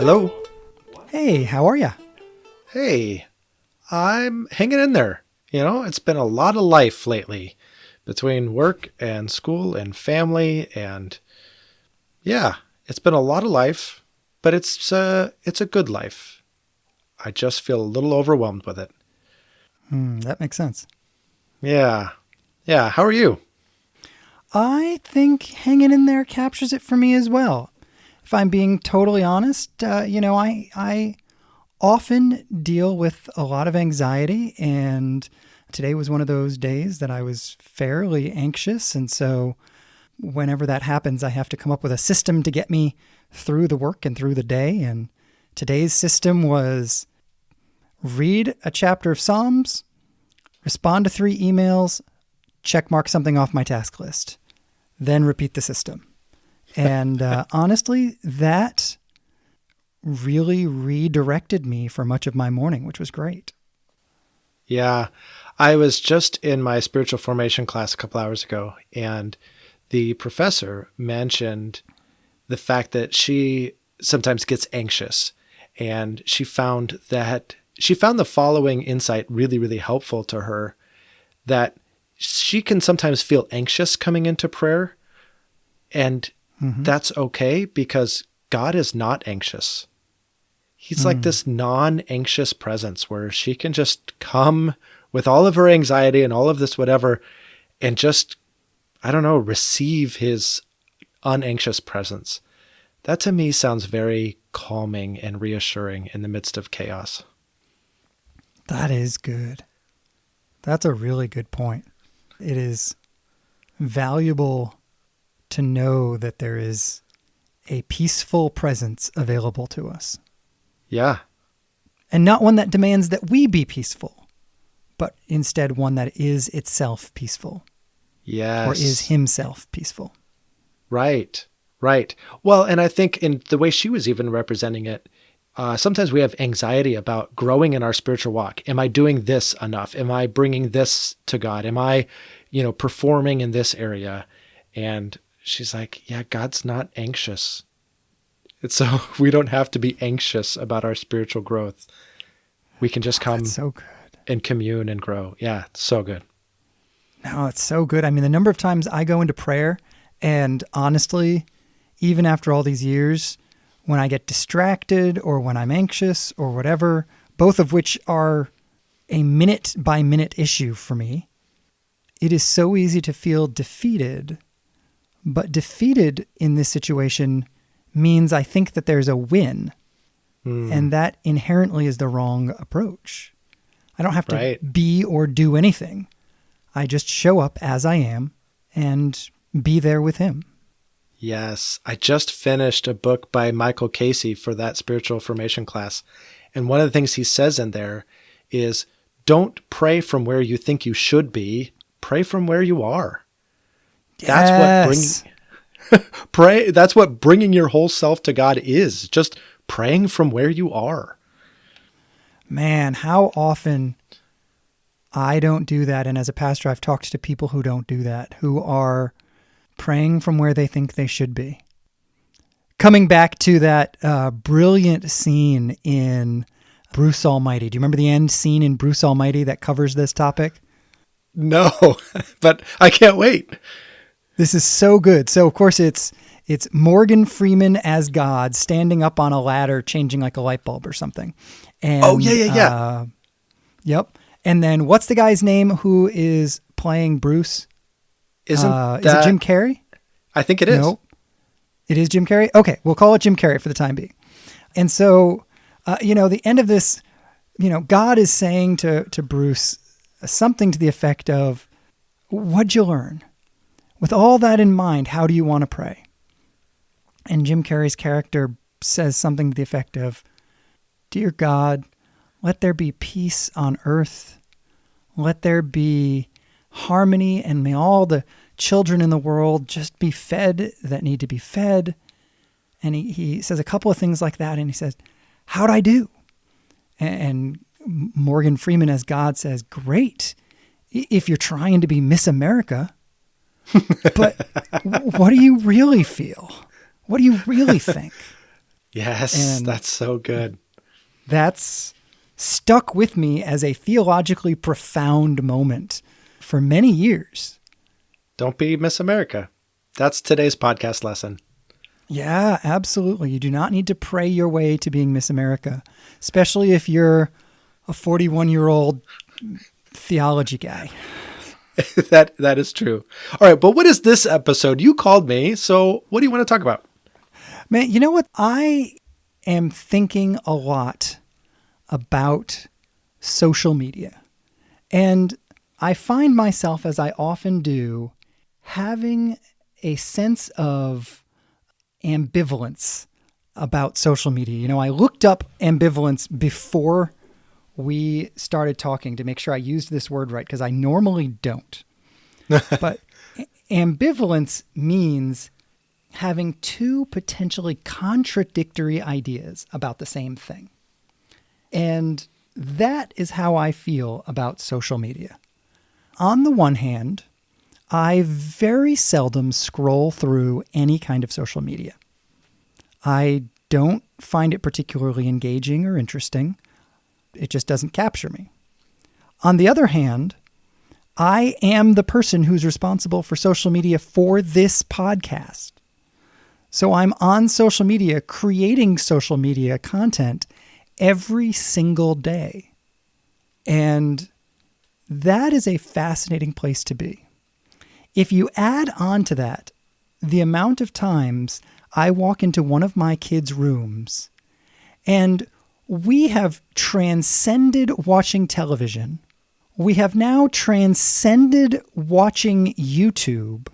Hello? Hey, how are ya? Hey, I'm hanging in there. It's been a lot of life lately between work and school and family and yeah, it's been a lot of life, but it's a good life. I just feel a little overwhelmed with it. That makes sense. Yeah. Yeah, how are you? I think hanging in there captures it for me as well. If I'm being totally honest, I often deal with a lot of anxiety, and today was one of those days that I was fairly anxious. And so whenever that happens, I have to come up with a system to get me through the work and through the day. And today's system was read a chapter of Psalms, respond to 3 emails, check mark something off my task list, then repeat the system. And honestly, that really redirected me for much of my morning, which was great. Yeah, I was just in my spiritual formation class a couple hours ago, and the professor mentioned the fact that she sometimes gets anxious, and she found the following insight really, really helpful to her, that she can sometimes feel anxious coming into prayer, and that's okay because God is not anxious. He's like this non-anxious presence where she can just come with all of her anxiety and all of this whatever and just, I don't know, receive his unanxious presence. That to me sounds very calming and reassuring in the midst of chaos. That is good. That's a really good point. It is valuable to know that there is a peaceful presence available to us. Yeah. And not one that demands that we be peaceful, but instead one that is itself peaceful. Yes. Or is himself peaceful. Right. Right. Well, and I think in the way she was even representing it, sometimes we have anxiety about growing in our spiritual walk. Am I doing this enough? Am I bringing this to God? Am I, performing in this area? And she's like, yeah, God's not anxious. It's so we don't have to be anxious about our spiritual growth. We can just come so good. And commune and grow. Yeah, it's so good. No, it's so good. I mean, the number of times I go into prayer, and honestly, even after all these years, when I get distracted or when I'm anxious or whatever, both of which are a minute by minute issue for me, it is so easy to feel defeated. But defeated in this situation means I think that there's a win. And that inherently is the wrong approach. I don't have to be or do anything. I just show up as I am and be there with him. Yes. I just finished a book by Michael Casey for that spiritual formation class. And one of the things he says in there is, don't pray from where you think you should be. Pray from where you are. Yes. That's what bringing your whole self to God is. Just praying from where you are. Man, how often I don't do that. And as a pastor, I've talked to people who don't do that, who are praying from where they think they should be. Coming back to that brilliant scene in Bruce Almighty. Do you remember the end scene in Bruce Almighty that covers this topic? No, but I can't wait. This is so good. So, of course, it's Morgan Freeman as God standing up on a ladder, changing like a light bulb or something. And, yeah. Yep. And then what's the guy's name who is playing Bruce? Is it Jim Carrey? I think it is. No, it is Jim Carrey. Okay, we'll call it Jim Carrey for the time being. And so, the end of this, God is saying to Bruce something to the effect of, what'd you learn? With all that in mind, how do you want to pray? And Jim Carrey's character says something to the effect of, Dear God, let there be peace on earth. Let there be harmony, and may all the children in the world just be fed that need to be fed. And he says a couple of things like that, and he says, how'd I do? And Morgan Freeman as God says, great, if you're trying to be Miss America. But what do you really feel? What do you really think? Yes, And that's so good. that's stuck with me as a theologically profound moment for many years. Don't be Miss America. That's today's podcast lesson. Yeah, absolutely. You do not need to pray your way to being Miss America, especially if you're a 41-year-old theology guy. That is true. All right, but what is this episode? You called me, so what do you want to talk about? Man, you know what? I am thinking a lot about social media. And I find myself, as I often do, having a sense of ambivalence about social media. You know, I looked up ambivalence before we started talking to make sure I used this word right, because I normally don't. But ambivalence means having two potentially contradictory ideas about the same thing. And that is how I feel about social media. On the one hand, I very seldom scroll through any kind of social media. I don't find it particularly engaging or interesting. It just doesn't capture me. On the other hand, I am the person who's responsible for social media for this podcast. So I'm on social media, creating social media content every single day. And that is a fascinating place to be. If you add on to that the amount of times I walk into one of my kids' rooms and we have transcended watching television, we have now transcended watching YouTube,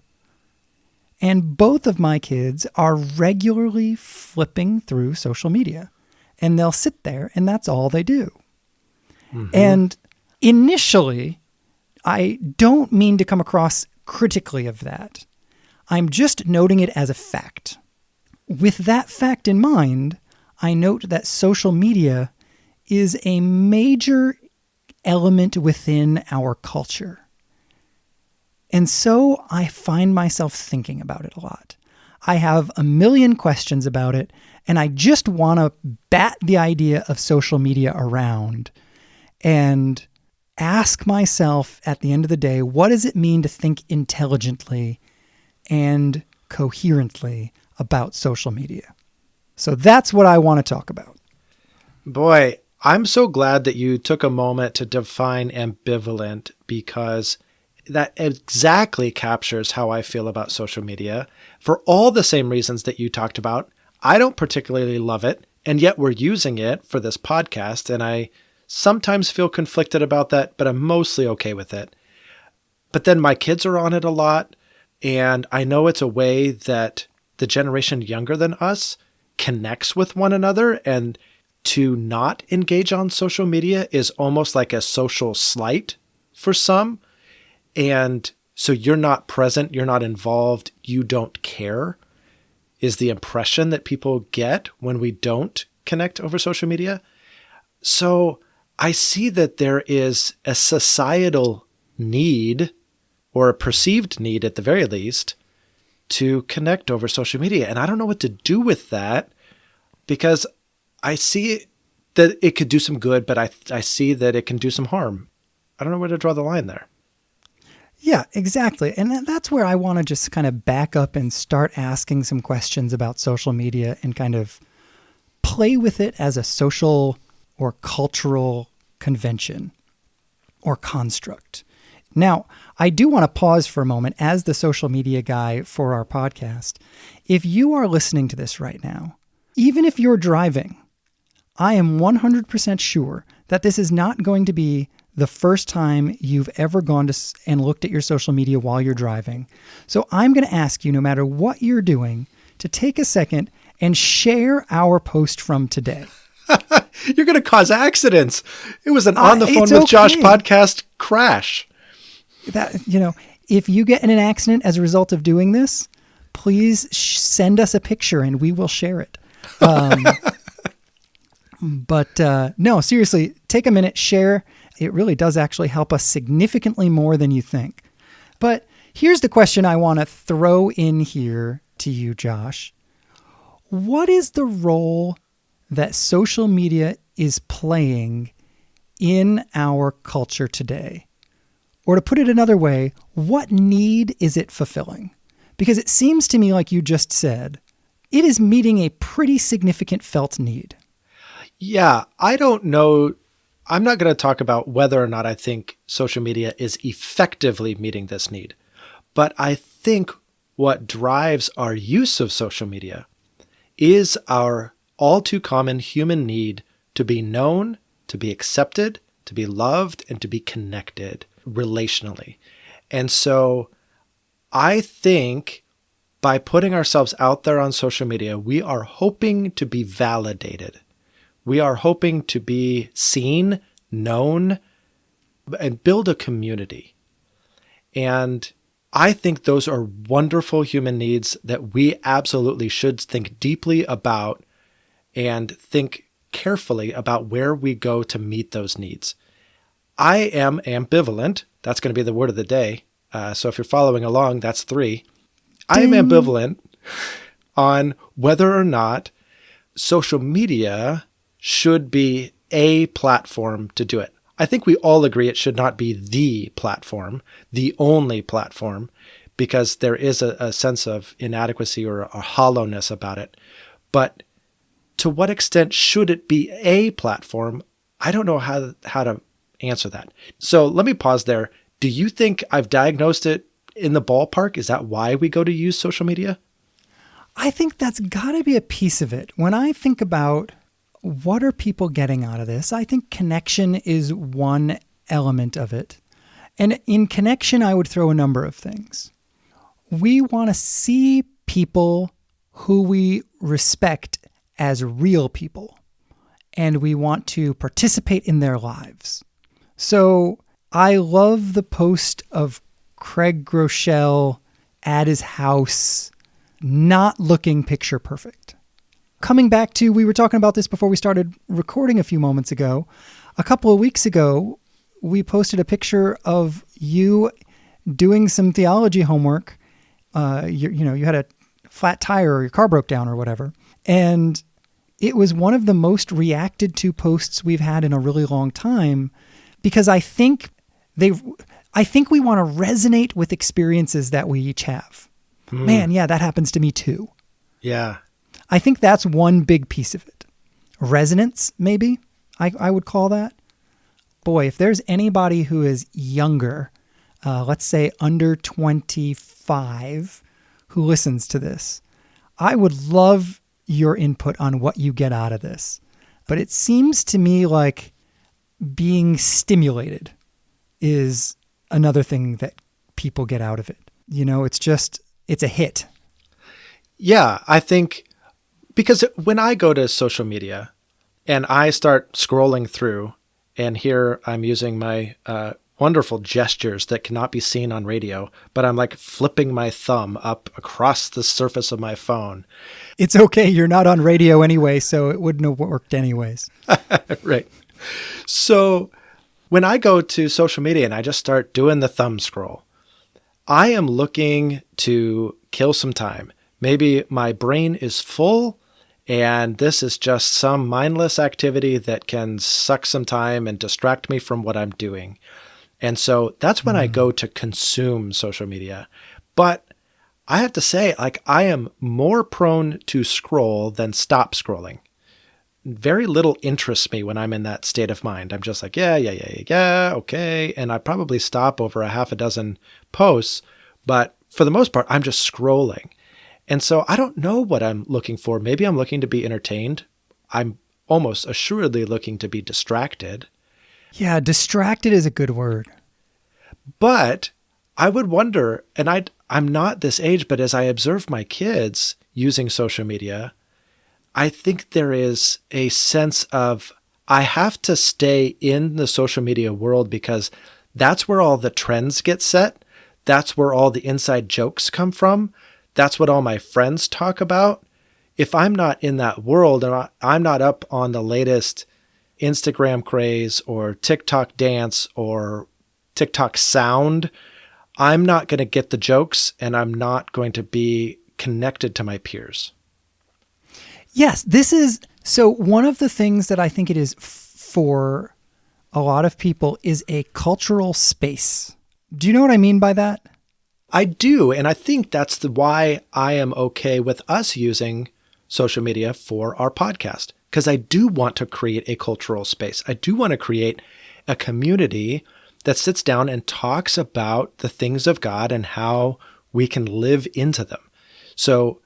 and both of my kids are regularly flipping through social media. And they'll sit there, and that's all they do. Mm-hmm. And initially, I don't mean to come across critically of that. I'm just noting it as a fact. With that fact in mind, I note that social media is a major element within our culture. And so I find myself thinking about it a lot. I have a million questions about it, and I just want to bat the idea of social media around and ask myself at the end of the day, what does it mean to think intelligently and coherently about social media? So that's what I want to talk about. Boy, I'm so glad that you took a moment to define ambivalent, because that exactly captures how I feel about social media for all the same reasons that you talked about. I don't particularly love it, and yet we're using it for this podcast, and I sometimes feel conflicted about that, but I'm mostly okay with it. But then my kids are on it a lot, and I know it's a way that the generation younger than us connects with one another, and to not engage on social media is almost like a social slight for some. And so you're not present, you're not involved, you don't care, is the impression that people get when we don't connect over social media. So I see that there is a societal need, or a perceived need at the very least, to connect over social media. And I don't know what to do with that, because I see that it could do some good, but I see that it can do some harm. I don't know where to draw the line there. Yeah, exactly. And that's where I want to just kind of back up and start asking some questions about social media and kind of play with it as a social or cultural convention or construct. Now, I do want to pause for a moment as the social media guy for our podcast. If you are listening to this right now, even if you're driving, I am 100% sure that this is not going to be the first time you've ever gone to and looked at your social media while you're driving. So I'm going to ask you, no matter what you're doing, to take a second and share our post from today. You're going to cause accidents. It was an On the Phone with Josh podcast crash. That, if you get in an accident as a result of doing this, please send us a picture and we will share it. But no, seriously, take a minute, share. It really does actually help us significantly more than you think. But here's the question I want to throw in here to you, Josh. What is the role that social media is playing in our culture today? Or to put it another way, what need is it fulfilling? Because it seems to me, like you just said, it is meeting a pretty significant felt need. Yeah, I don't know. I'm not going to talk about whether or not I think social media is effectively meeting this need. But I think what drives our use of social media is our all too common human need to be known, to be accepted, to be loved, and to be connected relationally. And so I think by putting ourselves out there on social media, we are hoping to be validated. We are hoping to be seen, known, and build a community. And I think those are wonderful human needs that we absolutely should think deeply about and think carefully about where we go to meet those needs. I am ambivalent. That's going to be the word of the day. So if you're following along, that's 3. I am ambivalent on whether or not social media should be a platform to do it. I think we all agree it should not be the platform, the only platform, because there is a sense of inadequacy or a hollowness about it. But to what extent should it be a platform? I don't know how to answer that. So let me pause there. Do you think I've diagnosed it in the ballpark? Is that why we go to use social media? I think that's got to be a piece of it. When I think about what are people getting out of this, I think connection is one element of it. And in connection, I would throw a number of things. We want to see people who we respect as real people, and we want to participate in their lives. So I love the post of Craig Groeschel at his house, not looking picture perfect. Coming back to, we were talking about this before we started recording a few moments ago. A couple of weeks ago, we posted a picture of you doing some theology homework. You had a flat tire or your car broke down or whatever. And it was one of the most reacted to posts we've had in a really long time, because I think we want to resonate with experiences that we each have. Man, yeah, that happens to me too. Yeah. I think that's one big piece of it. Resonance, maybe, I would call that. Boy, if there's anybody who is younger, let's say under 25, who listens to this, I would love your input on what you get out of this. But it seems to me like being stimulated is another thing that people get out of it. It's a hit. Yeah, I think because when I go to social media and I start scrolling through, and here I'm using my wonderful gestures that cannot be seen on radio, but I'm like flipping my thumb up across the surface of my phone. It's okay. You're not on radio anyway, so it wouldn't have worked anyways. Right. So when I go to social media and I just start doing the thumb scroll, I am looking to kill some time. Maybe my brain is full and this is just some mindless activity that can suck some time and distract me from what I'm doing. And so that's when I go to consume social media. But I have to say, I am more prone to scroll than stop scrolling. Very little interests me when I'm in that state of mind. I'm just like, yeah, okay. And I probably stop over a half a dozen posts, but for the most part, I'm just scrolling. And so I don't know what I'm looking for. Maybe I'm looking to be entertained. I'm almost assuredly looking to be distracted. Yeah, distracted is a good word. But I would wonder, and I'm not this age, but as I observe my kids using social media, I think there is a sense of I have to stay in the social media world because that's where all the trends get set. That's where all the inside jokes come from. That's what all my friends talk about. If I'm not in that world and I'm not up on the latest Instagram craze or TikTok dance or TikTok sound, I'm not going to get the jokes and I'm not going to be connected to my peers. Yes, this is so one of the things that I think it is for a lot of people is a cultural space. Do you know what I mean by that? I do. And I think that's why I am okay with us using social media for our podcast, because I do want to create a cultural space. I do want to create a community that sits down and talks about the things of God and how we can live into them. So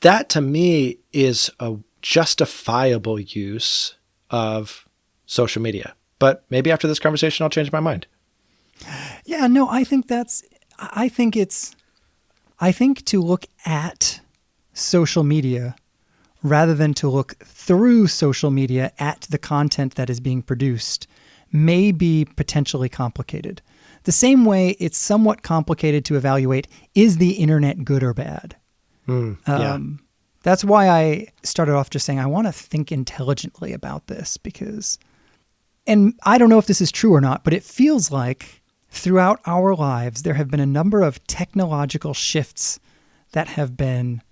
that to me is a justifiable use of social media. But maybe after this conversation, I'll change my mind. Yeah, no, I think to look at social media rather than to look through social media at the content that is being produced may be potentially complicated. The same way it's somewhat complicated to evaluate, is the internet good or bad? Yeah. That's why I started off just saying I want to think intelligently about this because, and I don't know if this is true or not, but it feels like throughout our lives, there have been a number of technological shifts that have been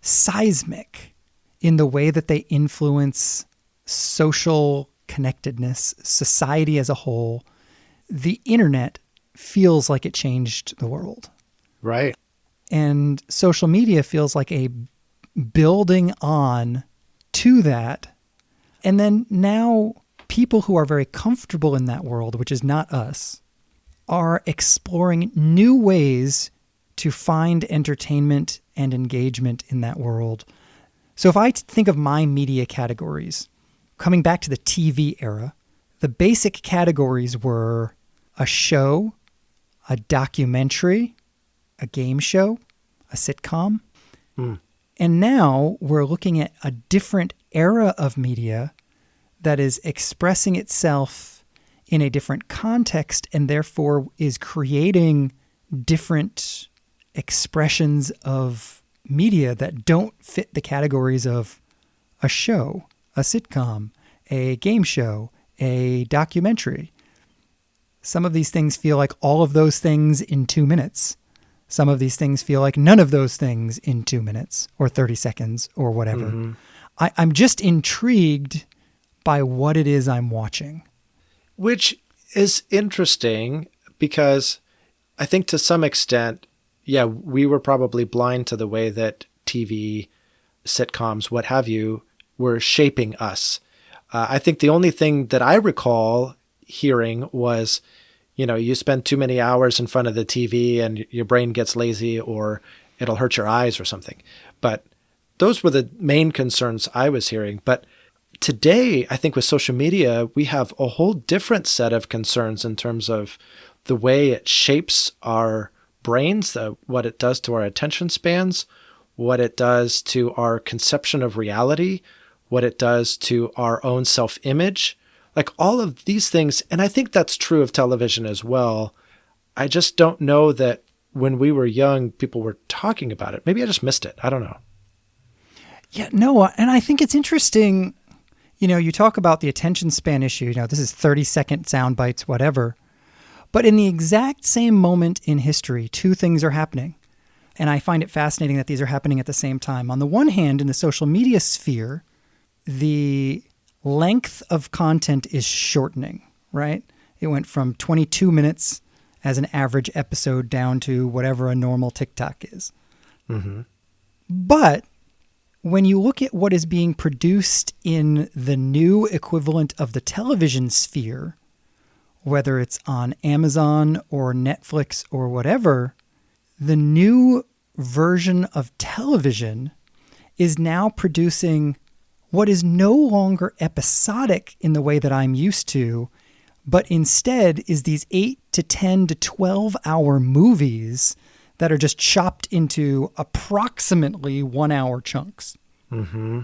seismic in the way that they influence social connectedness, society as a whole. The internet feels like it changed the world. Right. And social media feels like a building on to that. And then now people who are very comfortable in that world, which is not us, are exploring new ways to find entertainment and engagement in that world. So if I think of my media categories, coming back to the TV era, the basic categories were a show, a documentary, a game show, a sitcom. And now we're looking at a different era of media that is expressing itself in a different context and therefore is creating different expressions of media that don't fit the categories of a show, a sitcom, a game show, a documentary. Some of these things feel like all of those things in 2 minutes. Some of these things feel like none of those things in 2 minutes or 30 seconds or whatever. Mm-hmm. I'm just intrigued by what it is I'm watching. Which is interesting because I think to some extent, yeah, we were probably blind to the way that TV, sitcoms, what have you, were shaping us. I think the only thing that I recall hearing was, you spend too many hours in front of the TV and your brain gets lazy or it'll hurt your eyes or something. But those were the main concerns I was hearing. But today, I think with social media, we have a whole different set of concerns in terms of the way it shapes our brains, what it does to our attention spans, what it does to our conception of reality, what it does to our own self-image, like all of these things. And I think that's true of television as well. I just don't know that when we were young, people were talking about it. Maybe I just missed it. I don't know. Yeah, no, and I think it's interesting. You talk about the attention span issue. This is 30-second sound bites, whatever. But in the exact same moment in history, two things are happening. And I find it fascinating that these are happening at the same time. On the one hand, in the social media sphere, the length of content is shortening, right? It went from 22 minutes as an average episode down to whatever a normal TikTok is. Mm-hmm. But when you look at what is being produced in the new equivalent of the television sphere, whether it's on Amazon or Netflix or whatever, the new version of television is now producing what is no longer episodic in the way that I'm used to, but instead is these 8 to 10 to 12 hour movies that are just chopped into approximately 1 hour chunks. Mm-hmm.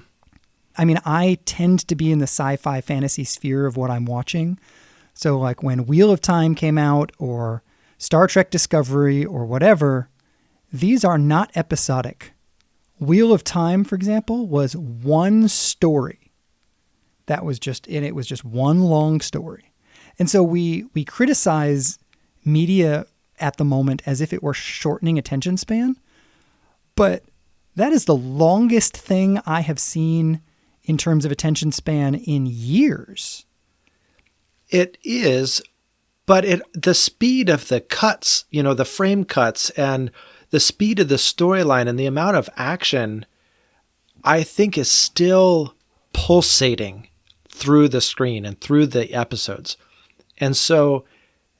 I mean, I tend to be in the sci-fi fantasy sphere of what I'm watching. So like when Wheel of Time came out or Star Trek Discovery or whatever, these are not episodic. Wheel of Time, for example, was one story. It was just one long story. And so we criticize media at the moment as if it were shortening attention span, but That is the longest thing I have seen in terms of attention span in years. It is, but the speed of the cuts, the frame cuts and the speed of the storyline and the amount of action, I think is still pulsating through the screen and through the episodes. And so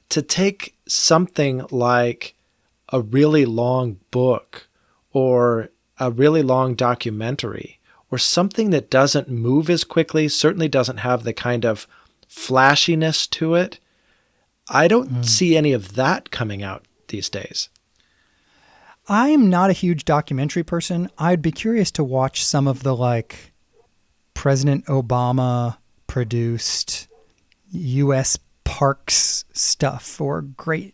to take something like a really long book or a really long documentary or something that doesn't move as quickly, certainly doesn't have the kind of flashiness to it, I don't see any of that coming out these days. I'm not a huge documentary person. I'd be curious to watch some of the President Obama produced U.S. parks stuff or great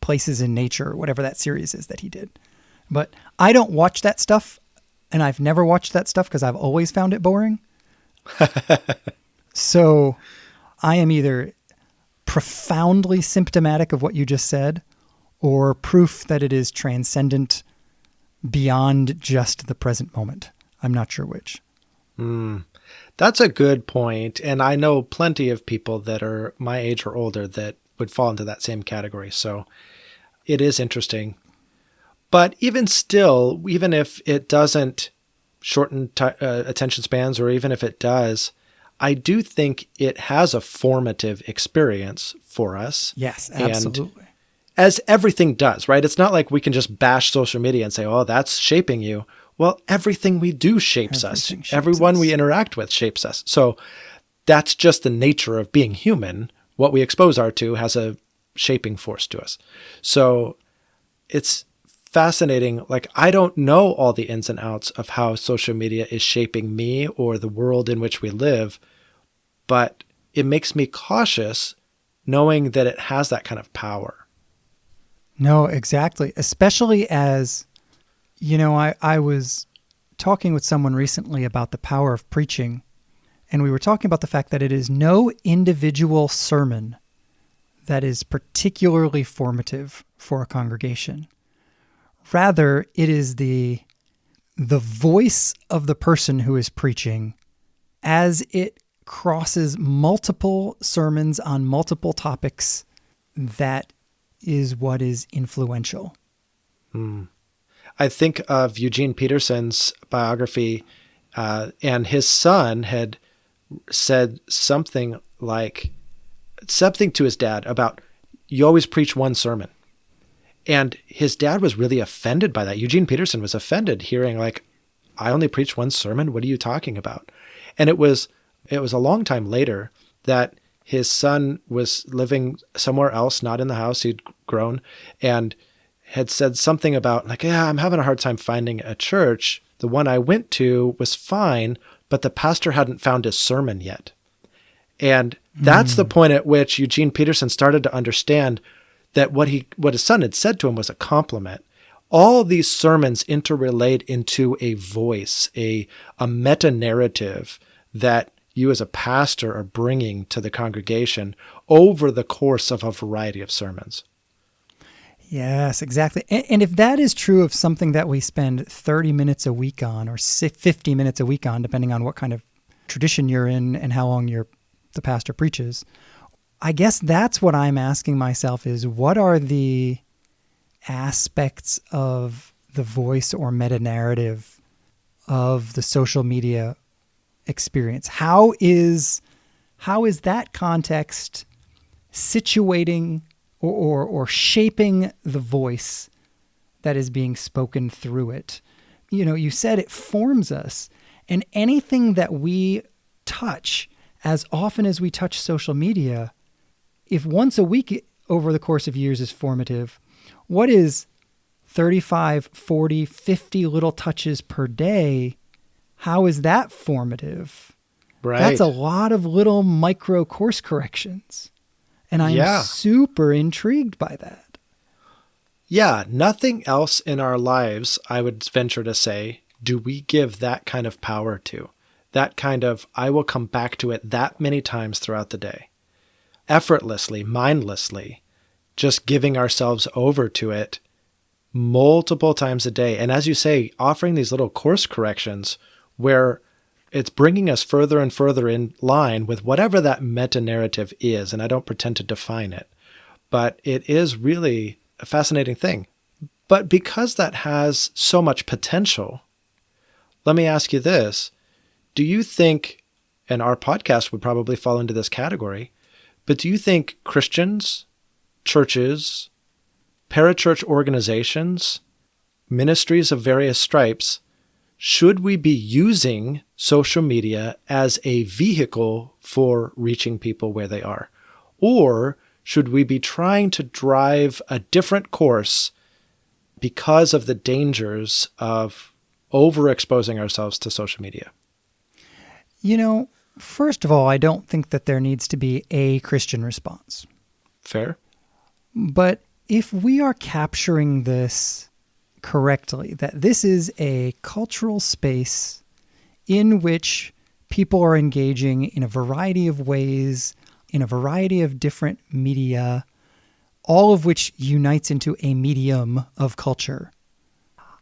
places in nature, whatever that series is that he did. But I don't watch that stuff, and I've never watched that stuff because I've always found it boring. So I am either profoundly symptomatic of what you just said or proof that it is transcendent beyond just the present moment. I'm not sure which. That's a good point. And I know plenty of people that are my age or older that would fall into that same category. So it is interesting. But even still, even if it doesn't shorten attention spans, or even if it does, I do think it has a formative experience for us. Yes, absolutely. And as everything does, right? It's not like we can just bash social media and say, oh, that's shaping you. Well, everything we do shapes us. Everyone we interact with shapes us. So that's just the nature of being human. What we expose our to has a shaping force to us. So it's fascinating. I don't know all the ins and outs of how social media is shaping me or the world in which we live, but it makes me cautious knowing that it has that kind of power. No, exactly. Especially as, I was talking with someone recently about the power of preaching, and we were talking about the fact that it is no individual sermon that is particularly formative for a congregation. Rather, it is the voice of the person who is preaching as it crosses multiple sermons on multiple topics that is what is influential. I think of Eugene Peterson's biography, and his son had said something to his dad about, you always preach one sermon. And his dad was really offended by that. Eugene Peterson was offended hearing I only preach one sermon. What are you talking about? And it was a long time later that his son was living somewhere else, not in the house he'd grown, and had said something about I'm having a hard time finding a church. The one I went to was fine, but the pastor hadn't found his sermon yet. And that's the point at which Eugene Peterson started to understand that what his son had said to him was a compliment. All these sermons interrelate into a voice, a meta-narrative that you as a pastor are bringing to the congregation over the course of a variety of sermons. Yes, exactly. And if that is true of something that we spend 30 minutes a week on or 50 minutes a week on, depending on what kind of tradition you're in and how long the pastor preaches, I guess that's what I'm asking myself is, what are the aspects of the voice or meta-narrative of the social media experience? How is that context situating or shaping the voice that is being spoken through it? You said it forms us, and anything that we touch, as often as we touch social media, if once a week over the course of years is formative, what is 35, 40, 50 little touches per day? How is that formative? Right. That's a lot of little micro course corrections. And I'm super intrigued by that. Yeah, nothing else in our lives, I would venture to say, do we give that kind of power to. That kind of, I will come back to it that many times throughout the day. Effortlessly, mindlessly, just giving ourselves over to it multiple times a day. And as you say, offering these little course corrections where it's bringing us further and further in line with whatever that meta-narrative is. And I don't pretend to define it, but it is really a fascinating thing. But because that has so much potential, let me ask you this. Do you think, and our podcast would probably fall into this category, but do you think Christians, churches, parachurch organizations, ministries of various stripes, should we be using social media as a vehicle for reaching people where they are? Or should we be trying to drive a different course because of the dangers of overexposing ourselves to social media? First of all, I don't think that there needs to be a Christian response. Fair. But if we are capturing this correctly, that this is a cultural space in which people are engaging in a variety of ways, in a variety of different media, all of which unites into a medium of culture.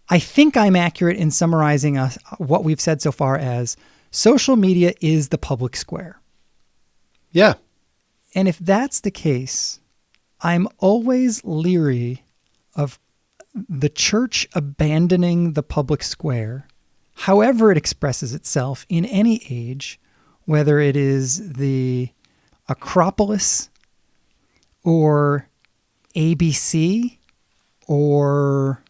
I think I'm accurate in summarizing what we've said so far as social media is the public square. Yeah. And if that's the case, I'm always leery of the church abandoning the public square, however it expresses itself in any age, whether it is the Acropolis or ABC or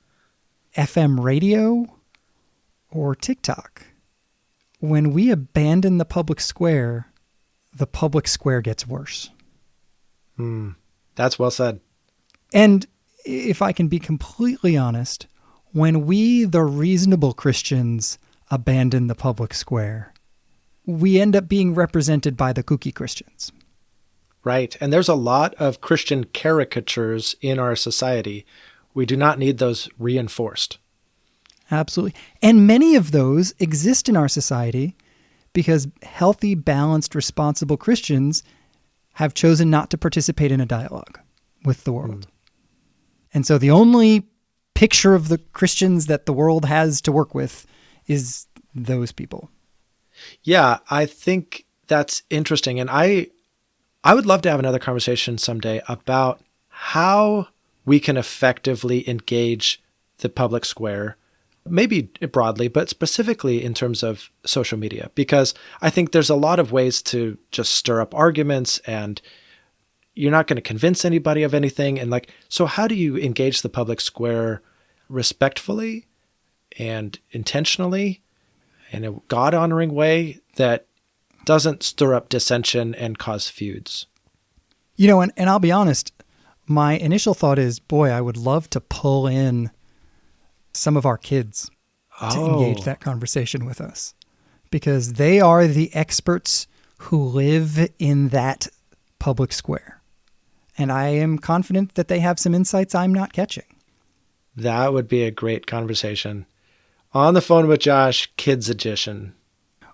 FM radio or TikTok. When we abandon the public square gets worse. That's well said. And if I can be completely honest, when we, the reasonable Christians, abandon the public square, we end up being represented by the kooky Christians. Right. And there's a lot of Christian caricatures in our society. We do not need those reinforced. Absolutely. And many of those exist in our society because healthy, balanced, responsible Christians have chosen not to participate in a dialogue with the world. And so the only picture of the Christians that the world has to work with is those people. Yeah, I think that's interesting. And I would love to have another conversation someday about how we can effectively engage the public square, maybe broadly, but specifically in terms of social media, because I think there's a lot of ways to just stir up arguments and you're not going to convince anybody of anything. And so how do you engage the public square respectfully and intentionally in a God-honoring way that doesn't stir up dissension and cause feuds? And I'll be honest, my initial thought is, boy, I would love to pull in some of our kids to engage that conversation with us, because they are the experts who live in that public square. And I am confident that they have some insights I'm not catching. That would be a great conversation. On the Phone with Josh, Kids Edition.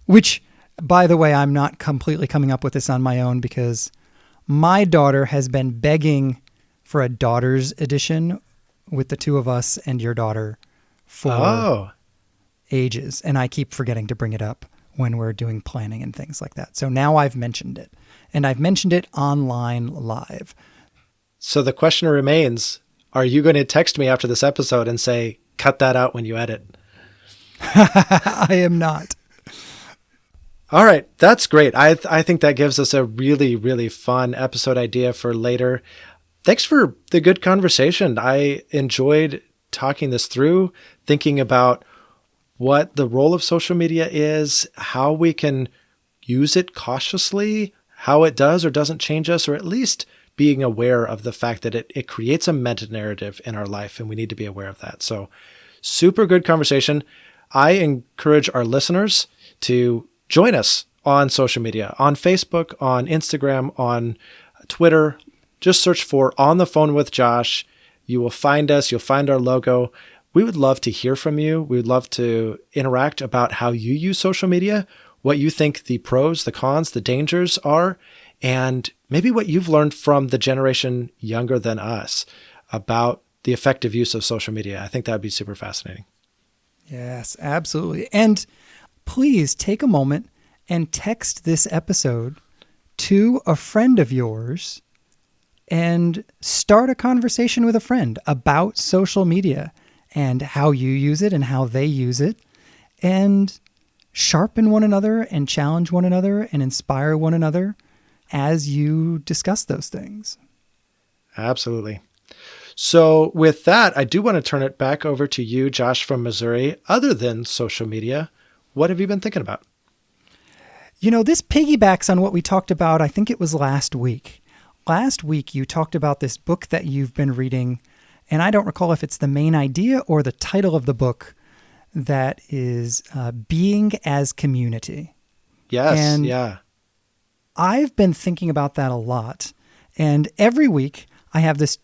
Which, by the way, I'm not completely coming up with this on my own, because my daughter has been begging for a daughter's edition with the two of us and your daughter for ages. And I keep forgetting to bring it up when we're doing planning and things like that. So now I've mentioned it, and I've mentioned it online live. So the question remains, are you going to text me after this episode and say, cut that out when you edit? I am not. All right. That's great. I think that gives us a really, really fun episode idea for later. Thanks for the good conversation. I enjoyed talking this through, thinking about what the role of social media is, how we can use it cautiously, how it does or doesn't change us, or at least being aware of the fact that it creates a meta-narrative in our life, and we need to be aware of that. So super good conversation. I encourage our listeners to join us on social media, on Facebook, on Instagram, on Twitter. Just search for On the Phone with Josh. You will find us. You'll find our logo. We would love to hear from you. We would love to interact about how you use social media, what you think the pros, the cons, the dangers are, and maybe what you've learned from the generation younger than us about the effective use of social media. I think that would be super fascinating. Yes, absolutely. And please take a moment and text this episode to a friend of yours and start a conversation with a friend about social media and how you use it and how they use it, and sharpen one another and challenge one another and inspire one another as you discuss those things. Absolutely. So with that, I do want to turn it back over to you, Josh, from Missouri. Other than social media, what have you been thinking about? This piggybacks on what we talked about, I think it was last week. Last week, you talked about this book that you've been reading, and I don't recall if it's the main idea or the title of the book, that is Being as Community. Yes, and yeah. I've been thinking about that a lot. And every week, I have this,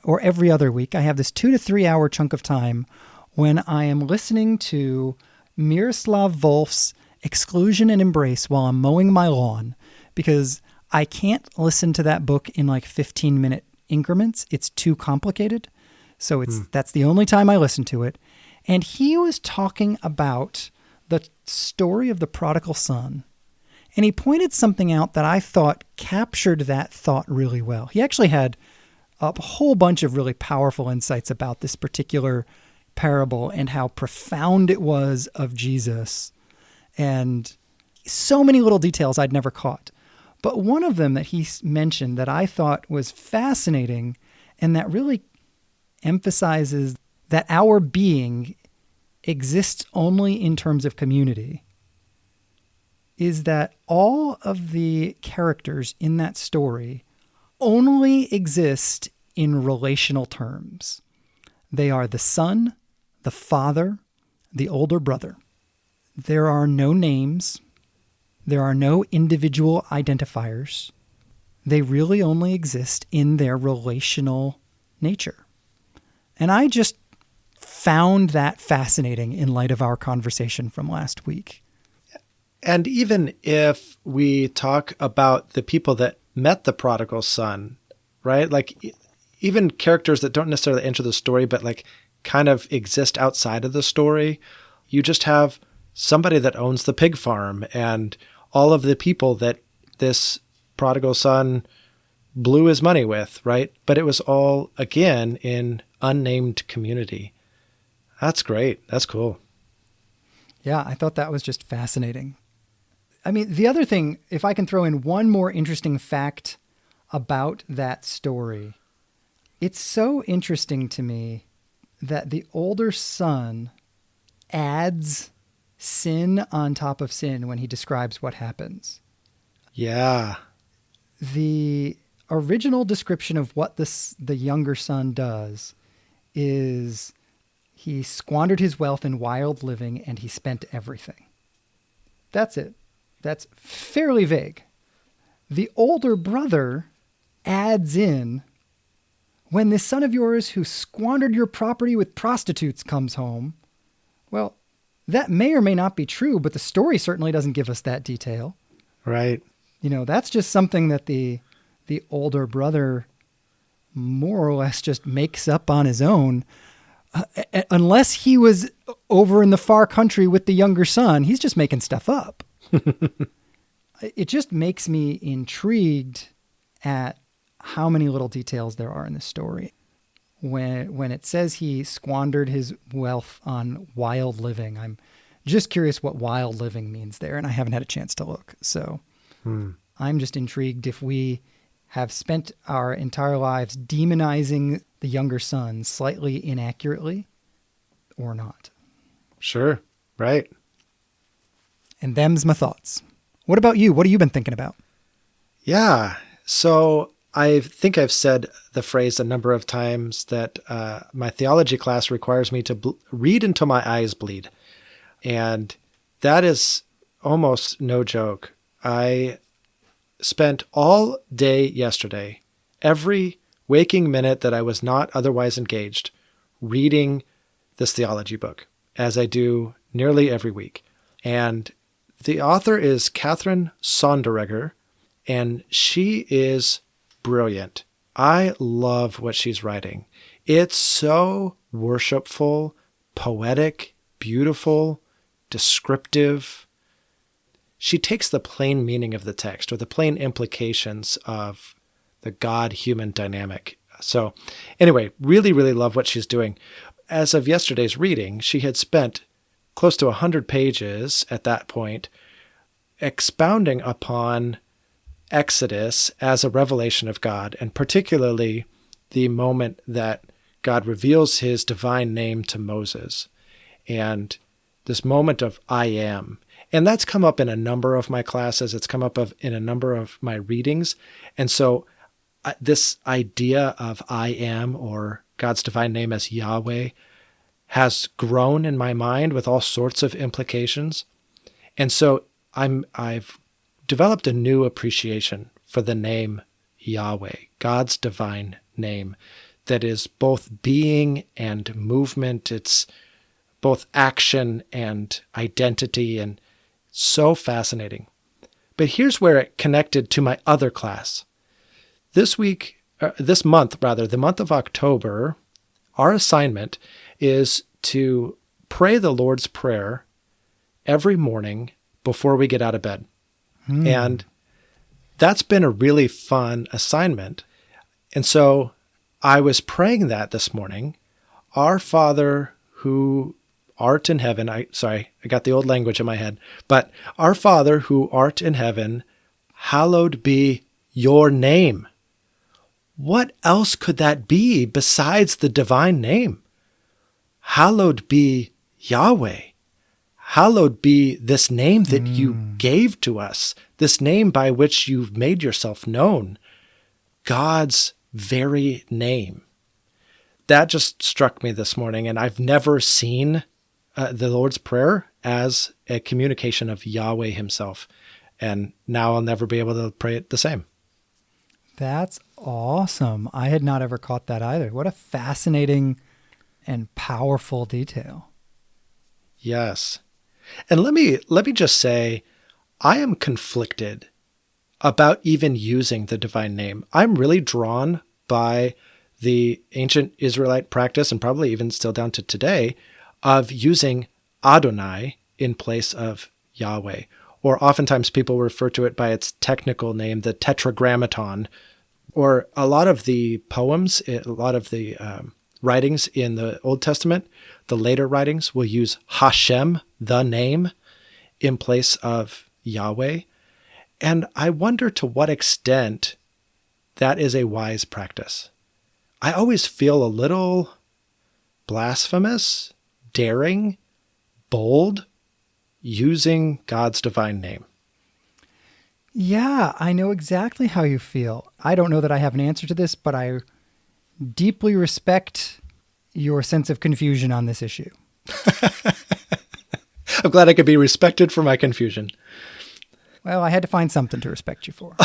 or every other week, I have this 2 to 3 hour chunk of time when I am listening to Miroslav Volf's Exclusion and Embrace while I'm mowing my lawn, because I can't listen to that book in like 15-minute increments. It's too complicated. So that's the only time I listen to it. And he was talking about the story of the prodigal son. And he pointed something out that I thought captured that thought really well. He actually had a whole bunch of really powerful insights about this particular parable and how profound it was of Jesus. And so many little details I'd never caught. But one of them that he mentioned that I thought was fascinating and that really emphasizes that our being exists only in terms of community is that all of the characters in that story only exist in relational terms. They are the son, the father, the older brother. There are no names. There are no individual identifiers. They really only exist in their relational nature. And I just found that fascinating in light of our conversation from last week. And even if we talk about the people that met the prodigal son, right? Like even characters that don't necessarily enter the story, but like kind of exist outside of the story, you just have somebody that owns the pig farm and all of the people that this prodigal son blew his money with, right? But it was all, again, in unnamed community. That's great. That's cool. Yeah, I thought that was just fascinating. I mean, the other thing, if I can throw in one more interesting fact about that story, it's so interesting to me that the older son adds sin on top of sin when he describes what happens. Yeah. The original description of what the younger son does is he squandered his wealth in wild living and he spent everything. That's it. That's fairly vague. The older brother adds in, when this son of yours who squandered your property with prostitutes comes home, well, that may or may not be true, but the story certainly doesn't give us that detail. Right. That's just something that the older brother more or less just makes up on his own. Unless he was over in the far country with the younger son, he's just making stuff up. It just makes me intrigued at how many little details there are in this story. When it says he squandered his wealth on wild living, I'm just curious what wild living means there, and I haven't had a chance to look. So I'm just intrigued if we have spent our entire lives demonizing the younger son slightly inaccurately or not. Sure. Right. And them's my thoughts. What about you? What have you been thinking about? Yeah. So I think I've said the phrase a number of times that my theology class requires me to read until my eyes bleed. And that is almost no joke. I spent all day yesterday, every waking minute that I was not otherwise engaged, reading this theology book, as I do nearly every week. And the author is Catherine Sonderegger, and she is brilliant. I love what she's writing. It's so worshipful, poetic, beautiful, descriptive. She takes the plain meaning of the text or the plain implications of the God-human dynamic. So anyway, really, really love what she's doing. As of yesterday's reading, she had spent close to 100 pages at that point expounding upon Exodus as a revelation of God, and particularly the moment that God reveals his divine name to Moses, and this moment of I am. And that's come up in a number of my classes. It's come up in a number of my readings. And so this idea of I am, or God's divine name as Yahweh, has grown in my mind with all sorts of implications. And so I've developed a new appreciation for the name Yahweh, God's divine name, that is both being and movement. It's both action and identity, and so fascinating. But here's where it connected to my other class. The month of October, our assignment is to pray the Lord's Prayer every morning before we get out of bed. And that's been a really fun assignment. And so I was praying that this morning. Our Father who art in heaven, I got the old language in my head, but our Father who art in heaven, hallowed be your name. What else could that be besides the divine name? Hallowed be Yahweh. Hallowed be this name that you gave to us, this name by which you've made yourself known, God's very name. That just struck me this morning, and I've never seen the Lord's Prayer as a communication of Yahweh himself, and now I'll never be able to pray it the same. That's awesome. I had not ever caught that either. What a fascinating and powerful detail. Yes. And let me just say, I am conflicted about even using the divine name. I'm really drawn by the ancient Israelite practice, and probably even still down to today, of using Adonai in place of Yahweh. Or oftentimes people refer to it by its technical name, the Tetragrammaton. Or a lot of the poems, a lot of the writings in the Old Testament, the later writings will use Hashem, the name, in place of Yahweh. And I wonder to what extent that is a wise practice. I always feel a little blasphemous, daring, bold, using God's divine name. Yeah, I know exactly how you feel. I don't know that I have an answer to this, but I deeply respect your sense of confusion on this issue. I'm glad I could be respected for my confusion. Well, I had to find something to respect you for.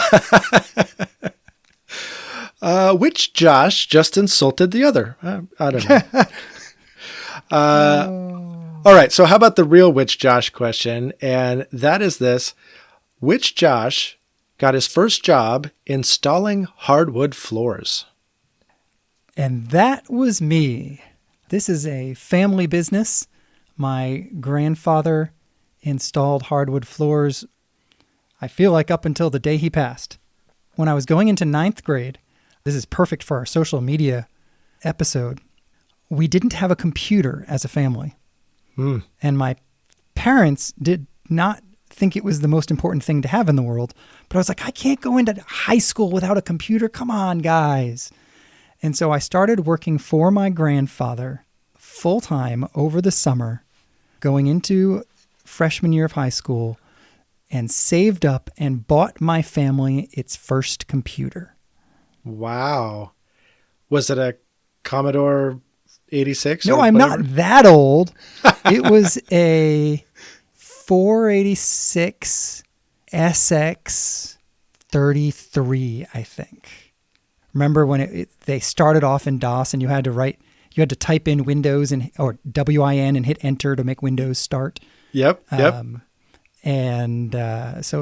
Which Josh just insulted the other? I don't know. All right, so how about the real which Josh question? And that is this. Which Josh got his first job installing hardwood floors? And that was me. This is a family business. My grandfather installed hardwood floors, I feel like up until the day he passed. When I was going into 9th grade, this is perfect for our social media episode, we didn't have a computer as a family. And my parents did not think it was the most important thing to have in the world. But I was like, I can't go into high school without a computer. Come on, guys. And so I started working for my grandfather full-time over the summer, going into freshman year of high school, and saved up and bought my family its first computer. Wow. Was it a Commodore 86? No, I'm not that old. It was a 486 SX 33, I think. Remember when they started off in DOS and you had to type in Windows or WIN and hit enter to make Windows start. Yep. So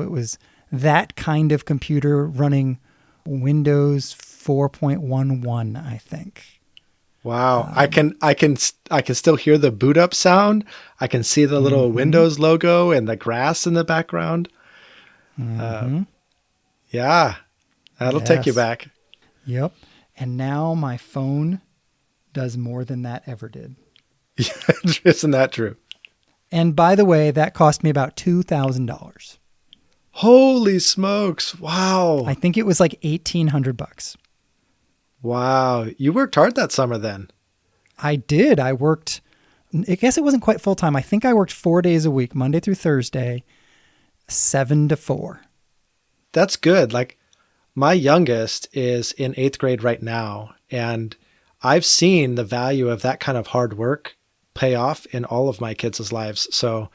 it was that kind of computer running Windows 4.11, I think. Wow. I can still hear the boot up sound. I can see the little Windows logo and the grass in the background. Yeah. That'll take you Yes. back. Yep. And now my phone does more than that ever did. Isn't that true? And by the way, that cost me about $2,000. Holy smokes. Wow. I think it was like $1,800. Wow. You worked hard that summer then. I did. I worked, I guess it wasn't quite full time. I think I worked 4 days a week, Monday through Thursday, 7 to 4. That's good. Like my youngest is in 8th grade right now, and I've seen the value of that kind of hard work pay off in all of my kids' lives. So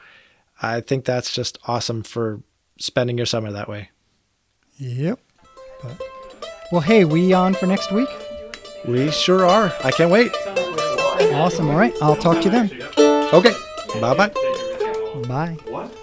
I think that's just awesome for spending your summer that way. Yep. Well, hey, we on for next week? We sure are. I can't wait. Awesome. All right. I'll talk to you then. Okay. Bye-bye. Bye. What?